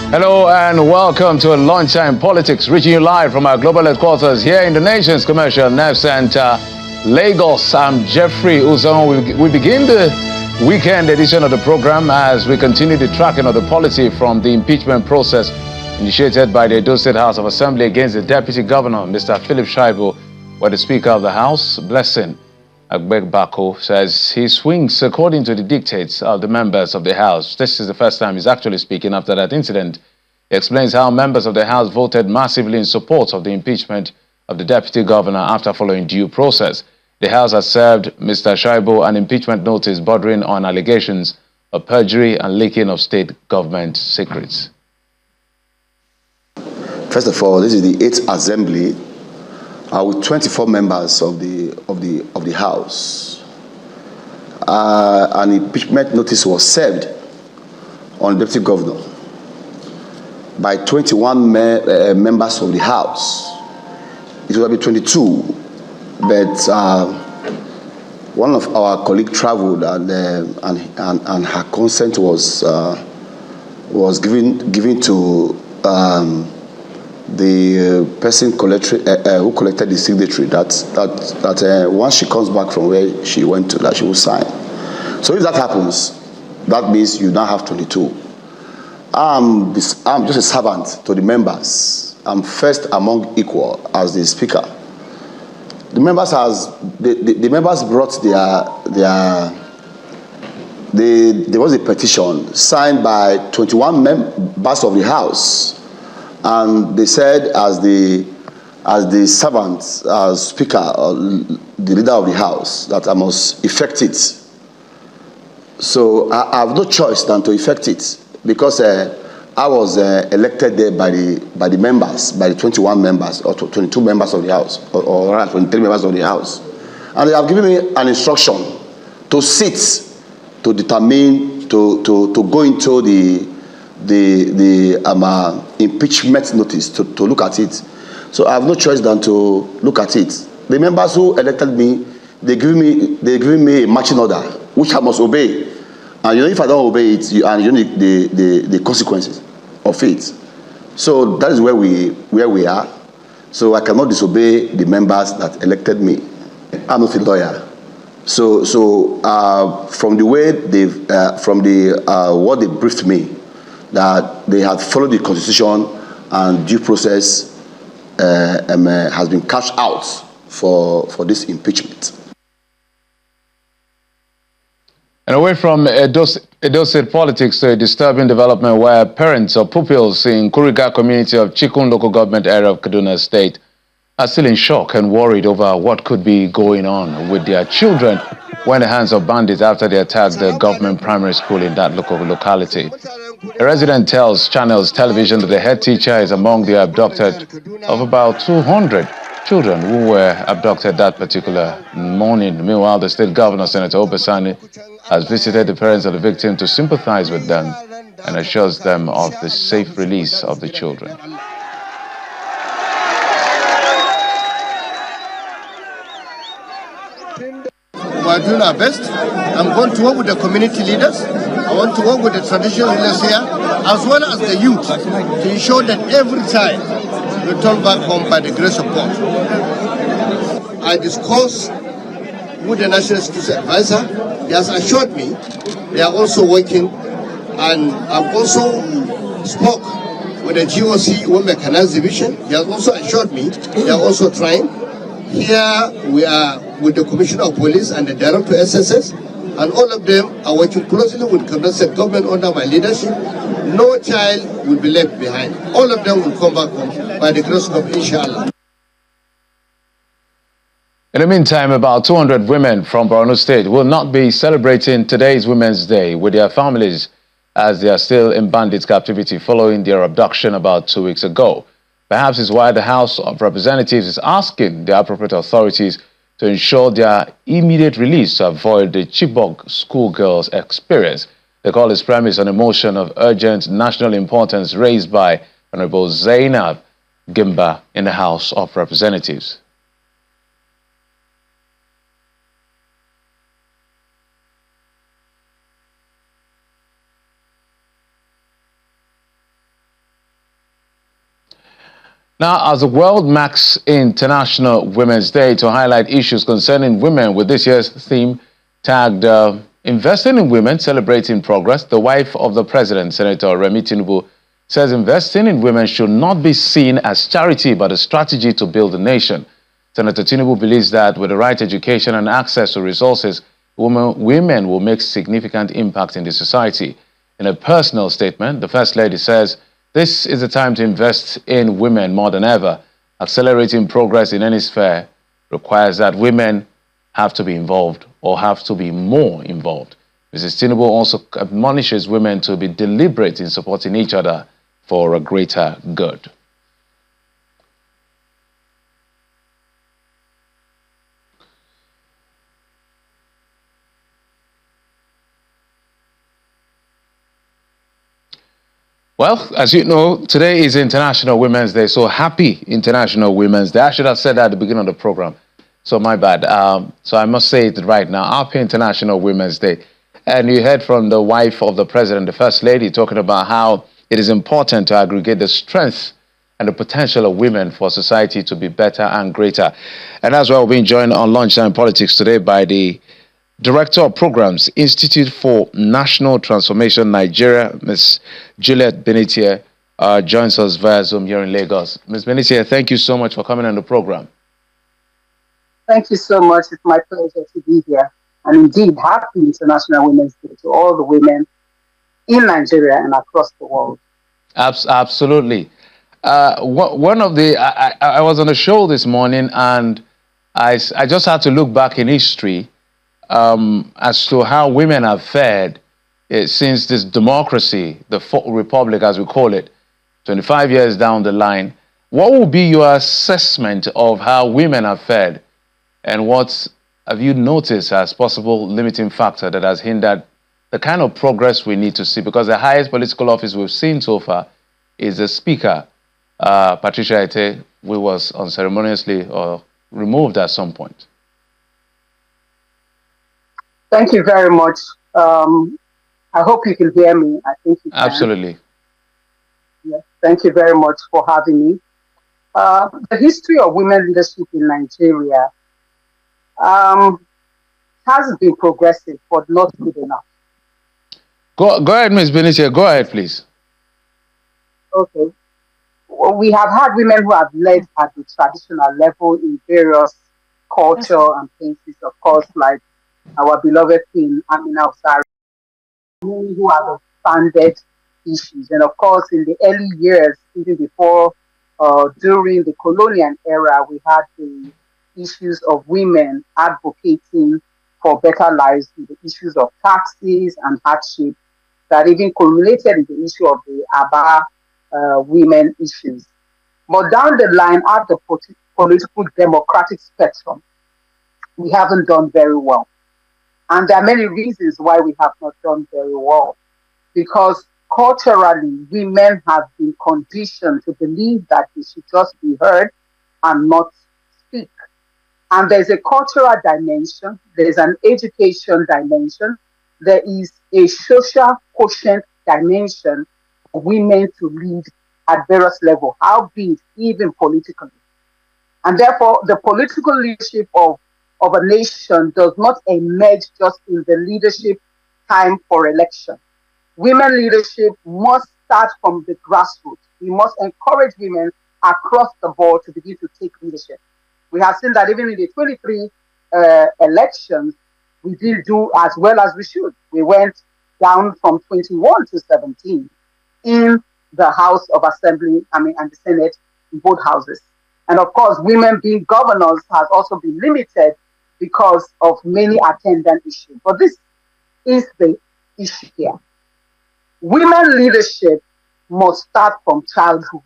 Hello and welcome to Lunchtime Politics, reaching you live from our global headquarters here in the nation's commercial nerve center, Lagos. I'm Jeffrey Uzon. We begin the weekend edition of the program as we continue the tracking of the policy from the impeachment process initiated by the Edo State House of Assembly against the Deputy Governor, Mr. Philip Shaibu, where the Speaker of the House, Blessing Agbegbako, says he swings according to the dictates of the members of the House. This is the first time he's actually speaking after that incident. He explains how members of the House voted massively in support of the impeachment of the Deputy Governor after following due process. The House has served Mr. Shaibu an impeachment notice bordering on allegations of perjury and leaking of state government secrets. First of all, this is the 8th Assembly with 24 members of the House. An impeachment notice was served on the Deputy Governor by 21 members of the House. It would have been 22, but one of our colleagues traveled and her consent was given to the person who collected the signatory that once she comes back from where she went to, that she will sign. So if that happens, that means you now have 22. I'm just a servant to the members. I'm first among equal as the Speaker. The members brought there was a petition signed by 21 members of the House. And they said, as the servant, as Speaker, the leader of the House, that I must effect it. So I have no choice than to effect it, because I was elected there by the members, by the 21 members, or 22 members of the House, or 23 members of the House. And they have given me an instruction to sit, to determine, to go into the impeachment notice, to look at it. So I have no choice than to look at it. The members who elected me, they give me a marching order, which I must obey. And if I don't obey it, you need the consequences of it. So that is where we are. So I cannot disobey the members that elected me. I'm not a lawyer. So from the way what they briefed me, that they had followed the Constitution and due process has been cashed out for this impeachment. And away from Edo State politics to a disturbing development where parents of pupils in Kuriga community of Chikun local government area of Kaduna State are still in shock and worried over what could be going on with their children when the hands of bandits after they attacked the government primary school in that locality. A resident tells Channels Television that the head teacher is among the abducted of about 200 children who were abducted that particular morning. Meanwhile, the state governor, Senator Obasani, has visited the parents of the victim to sympathize with them and assures them of the safe release of the children. We are doing our best. I'm going to work with the community leaders. I want to work with the traditional leaders here, as well as the youth, to ensure that every child return back home by the grace of God. I discussed with the National Security Advisor. He has assured me they are also working, and I've also spoke with the GOC Women Mechanized Division. He has also assured me they are also trying. Here we are with the Commissioner of Police and the Director of SSS, and all of them are working closely with Kaduna State government under my leadership. No child will be left behind. All of them will come back home by the grace of God, inshallah. In the meantime, about 200 women from Borno State will not be celebrating today's Women's Day with their families as they are still in bandits' captivity following their abduction about 2 weeks ago. Perhaps is why the House of Representatives is asking the appropriate authorities to ensure their immediate release to avoid the Chibok schoolgirls' experience. The call is premised on a motion of urgent national importance raised by Honorable Zainab Gimba in the House of Representatives. Now, as the world marks International Women's Day to highlight issues concerning women with this year's theme tagged Investing in Women, Celebrating Progress, the wife of the President, Senator Remi Tinubu, says investing in women should not be seen as charity but a strategy to build a nation. Senator Tinubu believes that with the right education and access to resources, women will make significant impact in the society. In a personal statement, the First Lady says, "This is the time to invest in women more than ever. Accelerating progress in any sphere requires that women have to be involved or have to be more involved." Mrs. Tinubu also admonishes women to be deliberate in supporting each other for a greater good. Well, as you know, today is International Women's Day, so happy International Women's Day. I should have said that at the beginning of the program, so my bad. So I must say it right now, happy International Women's Day. And you heard from the wife of the President, the First Lady, talking about how it is important to aggregate the strength and the potential of women for society to be better and greater. And as well, we're being joined on Lunchtime Politics today by the Director of Programs, Institute for National Transformation, Nigeria, Ms. Juliet Benitier, joins us via Zoom here in Lagos. Ms. Benitier, thank you so much for coming on the program. Thank you so much. It's my pleasure to be here. And indeed, happy International Women's Day to all the women in Nigeria and across the world. Absolutely. One of the, I was on a show this morning and I just had to look back in history as to how women have fared since this democracy, the republic as we call it, 25 years down the line. What will be your assessment of how women have fared, and what have you noticed as possible limiting factor that has hindered the kind of progress we need to see? Because the highest political office we've seen so far is the Speaker, Patricia Ete, who was unceremoniously removed at some point. Thank you very much. I hope you can hear me. I think you can. Absolutely. Yes. Thank you very much for having me. The history of women leadership in Nigeria has been progressive, but not good enough. Go ahead, Ms. Benitier. Go ahead, please. Okay. Well, we have had women who have led at the traditional level in various culture and places, of course, like our beloved Queen Amina Osari, who have expanded issues. And of course, in the early years, even before, during the colonial era, we had the issues of women advocating for better lives, the issues of taxes and hardship that even culminated in the issue of the Aba women issues. But down the line, at the political democratic spectrum, we haven't done very well. And there are many reasons why we have not done very well. Because culturally, women have been conditioned to believe that they should just be heard and not speak. And there's a cultural dimension, there's an education dimension, there is a social quotient dimension for women to lead at various levels, how be it even politically. And therefore, the political leadership of a nation does not emerge just in the leadership time for election. Women leadership must start from the grassroots. We must encourage women across the board to begin to take leadership. We have seen that even in the 23 elections, we didn't do as well as we should. We went down from 21 to 17 in the House of Assembly, and the Senate, in both houses. And of course, women being governors has also been limited because of many attendant issues. But this is the issue here. Women leadership must start from childhood.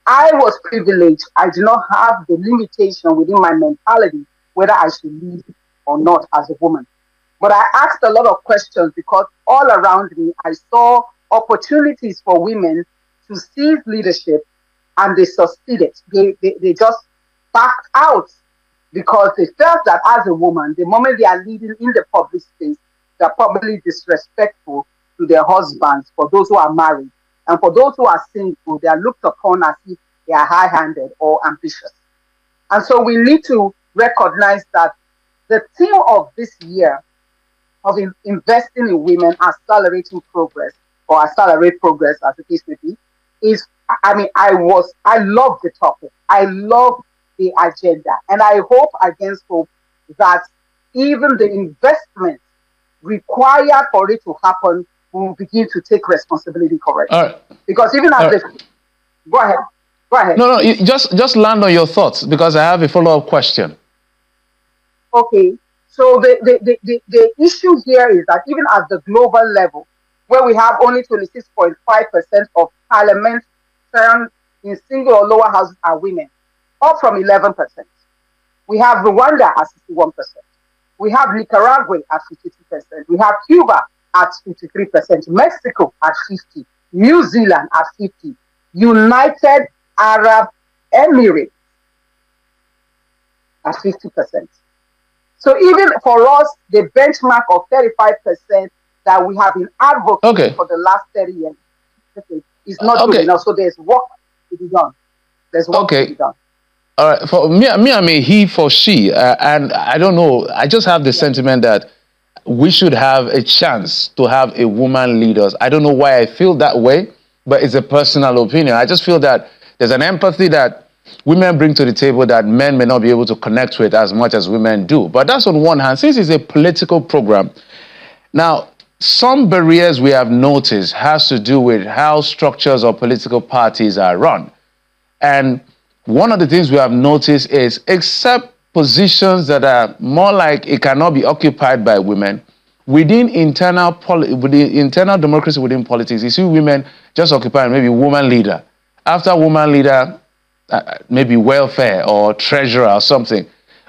I was privileged. I do not have the limitation within my mentality whether I should lead or not as a woman. But I asked a lot of questions because all around me, I saw opportunities for women to seize leadership, and they succeeded. They just backed out because they felt that as a woman, the moment they are leading in the public space, they're probably disrespectful to their husbands, for those who are married. And for those who are single, they are looked upon as if they are high-handed or ambitious. And so we need to recognize that the theme of this year of investing in women, accelerating progress, or accelerate progress, as the case may be, is, I mean, I love the topic. I love the agenda. And I hope against hope that even the investment required for it to happen will begin to take responsibility for it. Because even as go ahead. No, just land on your thoughts, because I have a follow-up question. Okay. So the issue here is that even at the global level, where we have only 26.5% of parliamentarians in single or lower houses are women, up from 11%. We have Rwanda at 61%. We have Nicaragua at 52%. We have Cuba at 53%. Mexico at 50%. New Zealand at 50%. United Arab Emirates at 50%. So even for us, the benchmark of 35% that we have been advocating for the last 30 years is not good enough. So there's work to be done. There's work to be done. All right. For me, I'm a he for she. And I don't know. I just have the sentiment that we should have a chance to have a woman lead us. I don't know why I feel that way, but it's a personal opinion. I just feel that there's an empathy that women bring to the table that men may not be able to connect with as much as women do. But that's on one hand. Since it's a political program, now, some barriers we have noticed has to do with how structures of political parties are run. And one of the things we have noticed is, except positions that are more like it cannot be occupied by women, within internal democracy within politics, you see women just occupying maybe woman leader. After woman leader, maybe welfare or treasurer or something.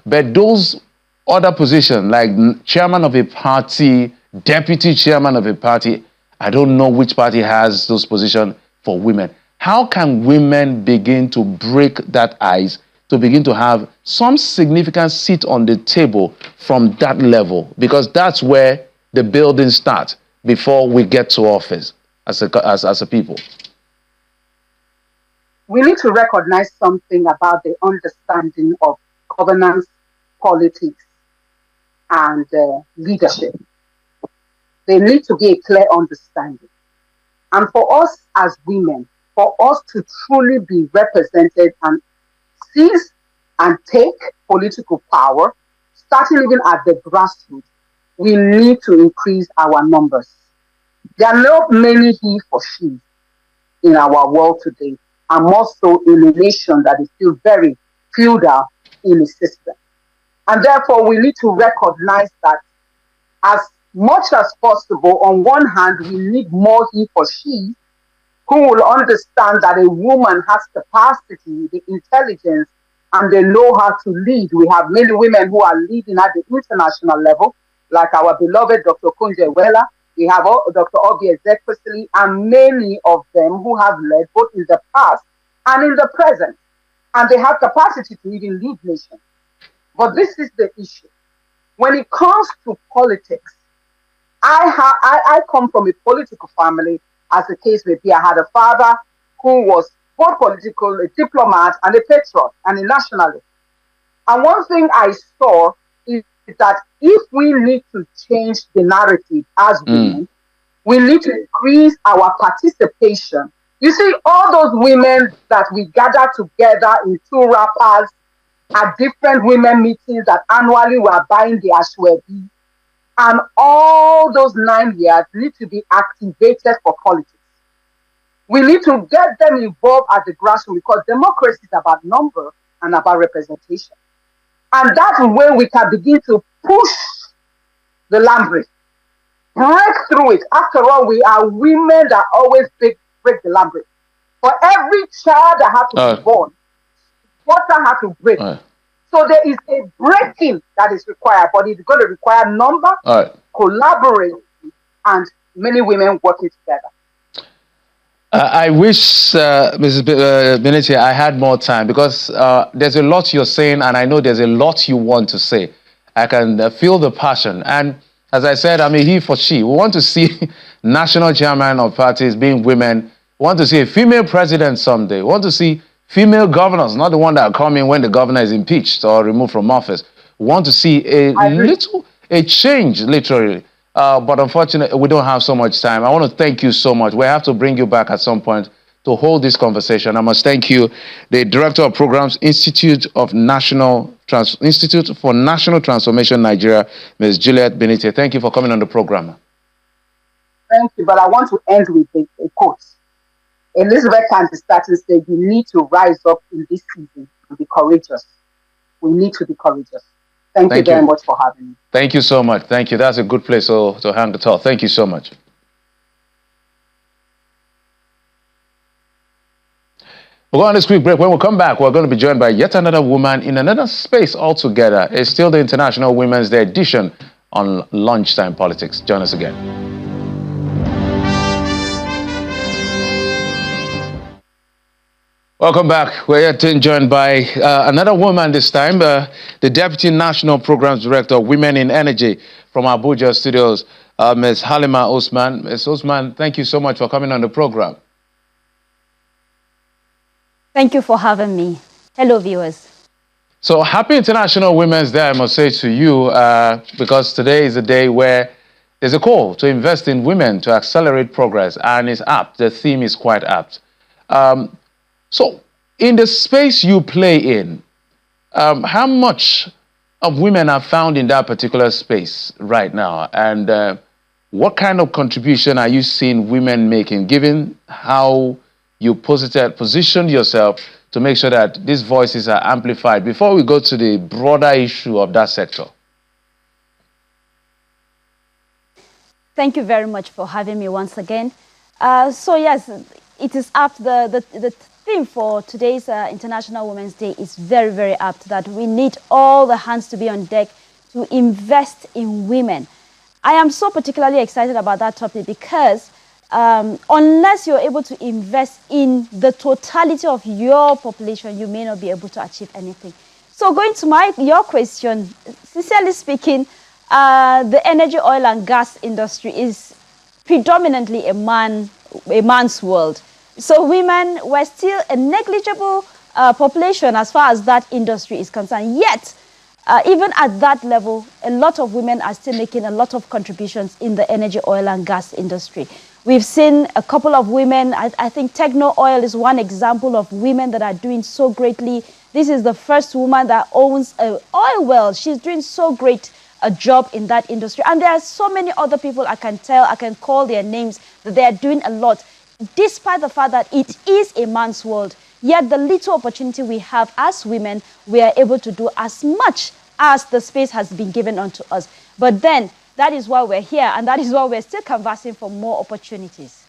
But those other positions, like chairman of a party, deputy chairman of a party, I don't know which party has those positions for women. How can women begin to break that ice, to begin to have some significant seat on the table from that level? Because that's where the building starts before we get to office as a people. We need to recognize something about the understanding of governance, politics, and leadership. There needs to be a clear understanding. And for us as women, for us to truly be represented and seize and take political power, starting even at the grassroots, we need to increase our numbers. There are not many he for she in our world today, and more so in a nation that is still very feudal in the system. And therefore, we need to recognize that as much as possible, on one hand, we need more he for she who will understand that a woman has capacity, the intelligence, and the know-how to lead. We have many women who are leading at the international level, like our beloved Dr. Kunje-Wela. We have Dr. Obi Ezekwesili, and many of them who have led both in the past and in the present. And they have capacity to even lead nations. But this is the issue. When it comes to politics, I come from a political family, as the case may be. I had a father who was both political, a diplomat, and a patriot, and a nationalist. And one thing I saw is that if we need to change the narrative as women, we need to increase our participation. You see, all those women that we gather together in two wrappers at different women meetings that annually we are buying the Ashwebi, and all those 9 years need to be activated for politics. We need to get them involved at the grassroots, because democracy is about number and about representation. And that's where we can begin to push the land bridge, break through it. After all, we are women that always break the land bridge. For every child that has to be born, water has to break. So there is a breaking that is required, but it's going to require number, collaboration, and many women working together. I wish, Mrs. Benete, I had more time, because there's a lot you're saying, and I know there's a lot you want to say. I can feel the passion. And as I said, I'm a he for she. We want to see national chairman of parties being women. We want to see a female president someday. We want to see female governors, not the one that come in when the governor is impeached or removed from office. We want to see a change, literally. But unfortunately, we don't have so much time. I want to thank you so much. We have to bring you back at some point to hold this conversation. I must thank you, the Director of Programs, Institute for National Transformation, Nigeria, Ms. Juliet Benite. Thank you for coming on the program. Thank you, but I want to end with a quote. Elizabeth Canty said, "You need to rise up in this season and be courageous. We need to be courageous." Thank you very much for having me. Thank you so much. Thank you. That's a good place to hang the talk. Thank you so much. We'll go on this quick break. When we come back, we're going to be joined by yet another woman in another space altogether. It's still the International Women's Day edition on Lunchtime Politics. Join us again. Welcome back. We're yet joined by another woman this time, the Deputy National Programs Director of Women in Energy from Abuja Studios, Ms. Halima Usman. Ms. Usman, thank you so much for coming on the program. Thank you for having me. Hello, viewers. So happy International Women's Day, I must say to you, because today is a day where there's a call to invest in women to accelerate progress, and it's apt. The theme is quite apt. So in the space you play in, how much of women are found in that particular space right now? And what kind of contribution are you seeing women making, given how you positioned yourself to make sure that these voices are amplified before we go to the broader issue of that sector? Thank you very much for having me once again. So yes, it is apt. The theme for today's International Women's Day is very, very apt, that we need all the hands to be on deck to invest in women. I am so particularly excited about that topic because unless you're able to invest in the totality of your population, you may not be able to achieve anything. So going to your question, sincerely speaking, the energy, oil and gas industry is predominantly a man's world. So women were still a negligible population as far as that industry is concerned. Yet, even at that level, a lot of women are still making a lot of contributions in the energy, oil and gas industry. We've seen a couple of women. I think Techno Oil is one example of women that are doing so greatly. This is the first woman that owns an oil well. She's doing so great a job in that industry. And there are so many other people I can call their names, that they are doing a lot, despite the fact that it is a man's world. Yet the little opportunity we have as women, we are able to do as much as the space has been given unto us. But then, that is why we're here, and that is why we're still canvassing for more opportunities.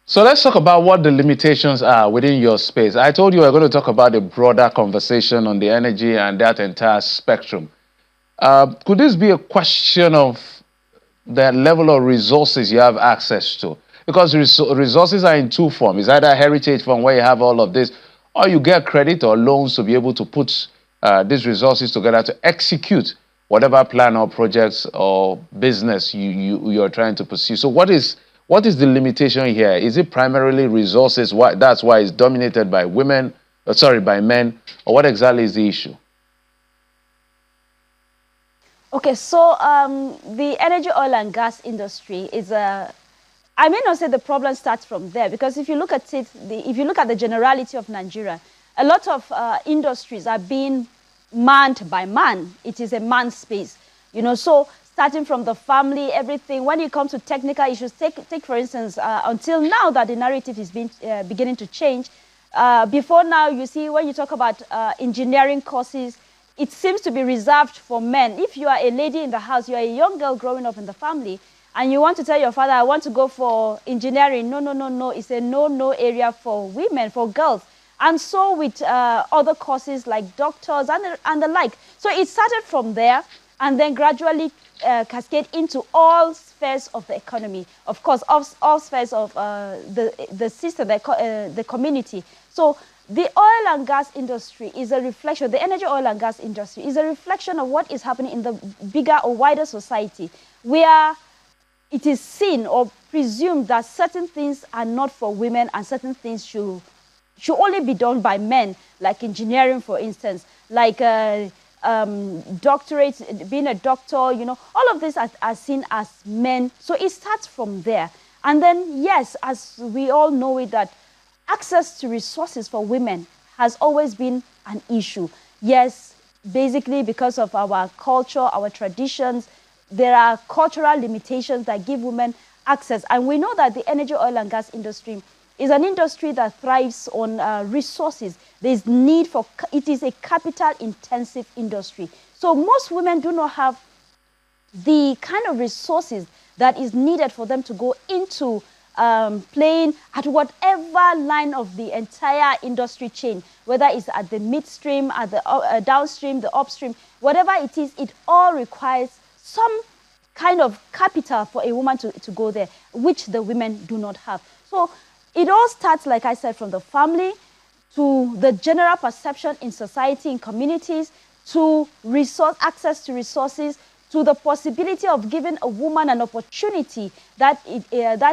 So let's talk about what the limitations are within your space. I told you we're going to talk about a broader conversation on the energy and that entire spectrum. Could this be a question of the level of resources you have access to? Because resources are in two forms. It's either heritage fund where you have all of this, or you get credit or loans to be able to put these resources together to execute whatever plan or projects or business you're trying to pursue. So what is the limitation here? Is it primarily resources? That's why it's dominated by by men, or what exactly is the issue? Okay, so the energy, oil and gas industry is I may not say the problem starts from there, because if you look at it, if you look at the generality of Nigeria, a lot of industries are being manned by man. It is a man's space, so starting from the family, everything. When it comes to technical issues, take for instance, until now that the narrative is beginning to change. Before now, you see, when you talk about engineering courses, it seems to be reserved for men. If you are a lady in the house, you are a young girl growing up in the family, and you want to tell your father, I want to go for engineering. No. It's a no area for women, for girls. And so with other courses like doctors and the like. So it started from there and then gradually cascade into all spheres of the economy. Of course, all spheres of the system, the community. So the oil and gas industry is a reflection, the energy, oil and gas industry is a reflection of what is happening in the bigger or wider society, where it is seen or presumed that certain things are not for women and certain things should should only be done by men, like engineering, for instance, like doctorate, being a doctor, you know, all of this are seen as men. So it starts from there. And then, yes, as we all know it, that access to resources for women has always been an issue. Yes, basically because of our culture, our traditions, there are cultural limitations that give women access. And we know that the energy, oil, and gas industry is an industry that thrives on resources. There's need for, it is a capital-intensive industry. So most women do not have the kind of resources that is needed for them to go into playing at whatever line of the entire industry chain, whether it's at the midstream, at the downstream, the upstream, whatever it is, it all requires some kind of capital for a woman to go there, which the women do not have. So it all starts, like I said, from the family to the general perception in society, in communities, to access to resources, to the possibility of giving a woman an opportunity that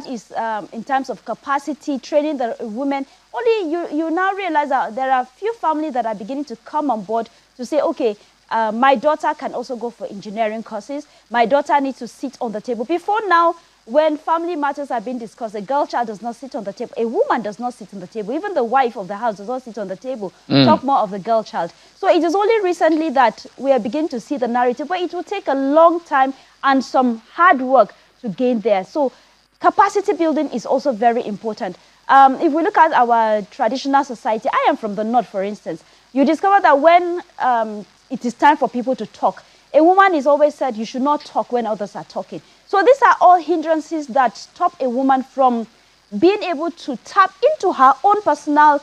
is in terms of capacity, training the women. Only you now realize that there are a few families that are beginning to come on board to say, okay, my daughter can also go for engineering courses. My daughter needs to sit on the table. Before now, when family matters are being discussed, a girl child does not sit on the table. A woman does not sit on the table. Even the wife of the house does not sit on the table. Talk more of the girl child. So it is only recently that we are beginning to see the narrative, but it will take a long time and some hard work to gain there. So capacity building is also very important. If we look at our traditional society, I am from the north, for instance, you discover that when it is time for people to talk, a woman is always said you should not talk when others are talking. So these are all hindrances that stop a woman from being able to tap into her own personal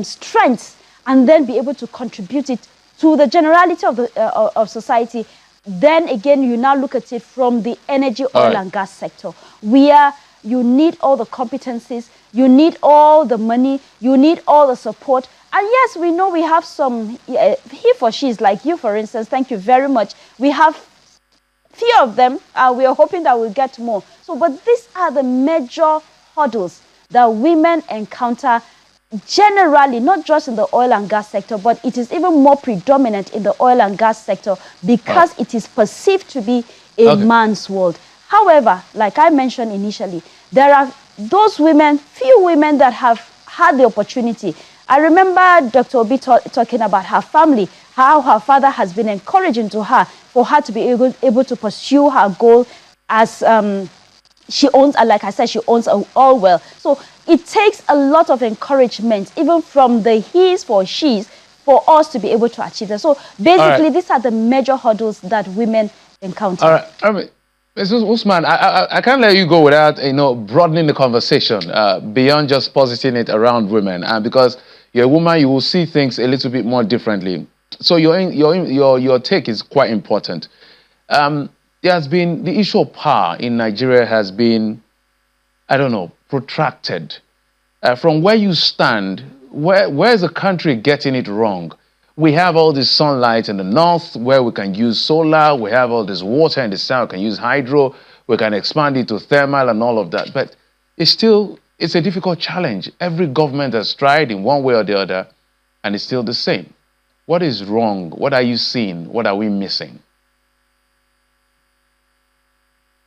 strengths and then be able to contribute it to the generality of society. Then again, you now look at it from the energy, oil, and gas sector, where you need all the competencies, you need all the money, you need all the support. And yes, we know we have some he for she's like you, for instance. Thank you very much. We have few of them. We are hoping that we'll get more. So, but these are the major hurdles that women encounter generally, not just in the oil and gas sector, but it is even more predominant in the oil and gas sector because it is perceived to be a man's world. However, like I mentioned initially, there are those women, few women that have had the opportunity. I remember Dr. Obi talking about her family, how her father has been encouraging to her for her to be able to pursue her goal as she owns, like I said, she owns all well. So it takes a lot of encouragement, even from the he's for she's, for us to be able to achieve that. So basically, these are the major hurdles that women encounter. All right. Mrs. Usman, I can't let you go without broadening the conversation beyond just positing it around women, because you're a woman, you will see things a little bit more differently. So your take is quite important. There has been the issue of power in Nigeria has been, I don't know, protracted. From where you stand, where is the country getting it wrong? We have all this sunlight in the north where we can use solar. We have all this water in the south, we can use hydro. We can expand it to thermal and all of that. But it's a difficult challenge. Every government has tried in one way or the other, and it's still the same. What is wrong? What are you seeing? What are we missing?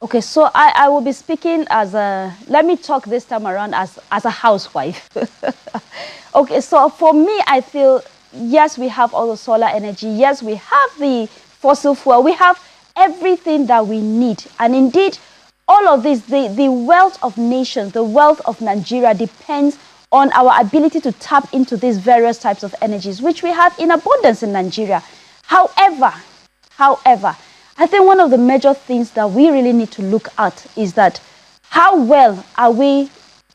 Okay, so I will be speaking let me talk this time around as a housewife. Okay, so for me, I feel, yes, we have all the solar energy. Yes, we have the fossil fuel. We have everything that we need. And indeed, all of this, the wealth of nations, the wealth of Nigeria depends on our ability to tap into these various types of energies, which we have in abundance in Nigeria. However, I think one of the major things that we really need to look at is that how well are we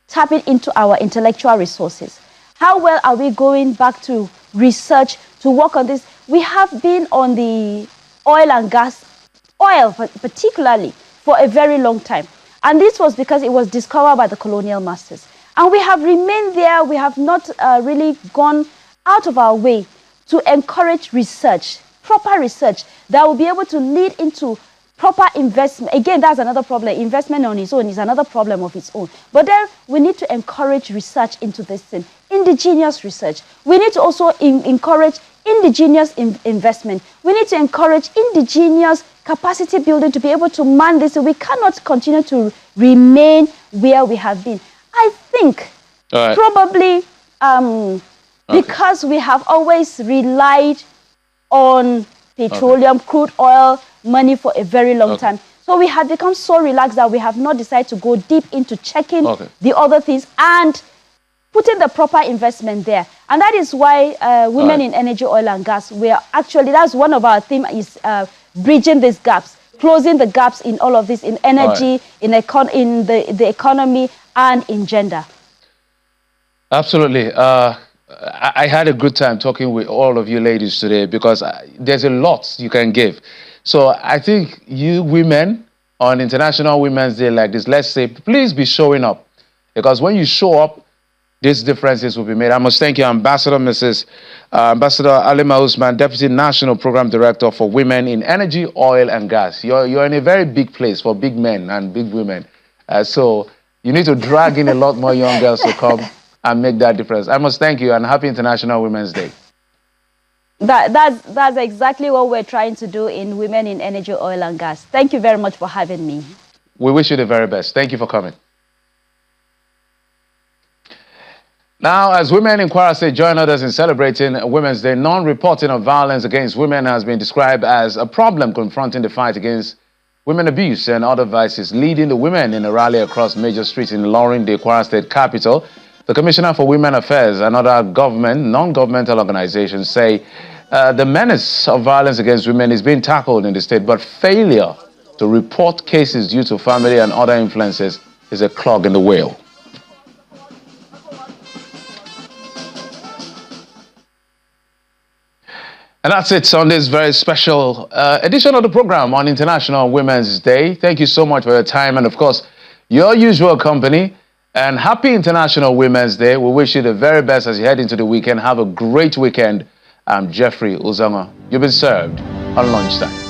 tapping into our intellectual resources? How well are we going back to research to work on this? We have been on the oil and gas, oil particularly, for a very long time. And this was because it was discovered by the colonial masters. And we have remained there. We have not really gone out of our way to encourage research, proper research that will be able to lead into proper investment. Again, that's another problem. Investment on its own is another problem of its own. But then we need to encourage research into this thing, indigenous research. We need to also encourage indigenous investment. We need to encourage indigenous capacity building to be able to man this. We cannot continue to remain where we have been. I think probably because we have always relied on petroleum, crude oil, money for a very long time. So we have become so relaxed that we have not decided to go deep into checking the other things and putting the proper investment there. And that is why women in energy, oil and gas, we are actually, that's one of our themes, is bridging these gaps, closing the gaps in all of this, in energy, in the economy, and in gender. Absolutely. I had a good time talking with all of you ladies today because there's a lot you can give. So I think you women on International Women's Day like this, let's say, please be showing up. Because when you show up, these differences will be made. I must thank you, Ambassador Ambassador Alima Usman, Deputy National Program Director for Women in Energy, Oil and Gas. You're in a very big place for big men and big women. So you need to drag in a lot more young girls to come and make that difference. I must thank you and happy International Women's Day. That's exactly what we're trying to do in Women in Energy, Oil and Gas. Thank you very much for having me. We wish you the very best. Thank you for coming. Now, as women in Kwara State join others in celebrating Women's Day, non-reporting of violence against women has been described as a problem confronting the fight against women abuse and other vices, leading the women in a rally across major streets in Ilorin, the Kwara State capital. The Commissioner for Women Affairs and other non-governmental organizations say the menace of violence against women is being tackled in the state, but failure to report cases due to family and other influences is a clog in the wheel. And that's it on this very special edition of the program on International Women's Day. Thank you so much for your time and, of course, your usual company. And happy International Women's Day. We wish you the very best as you head into the weekend. Have a great weekend. I'm Jeffrey Uzanga. You've been served on Lunchtime.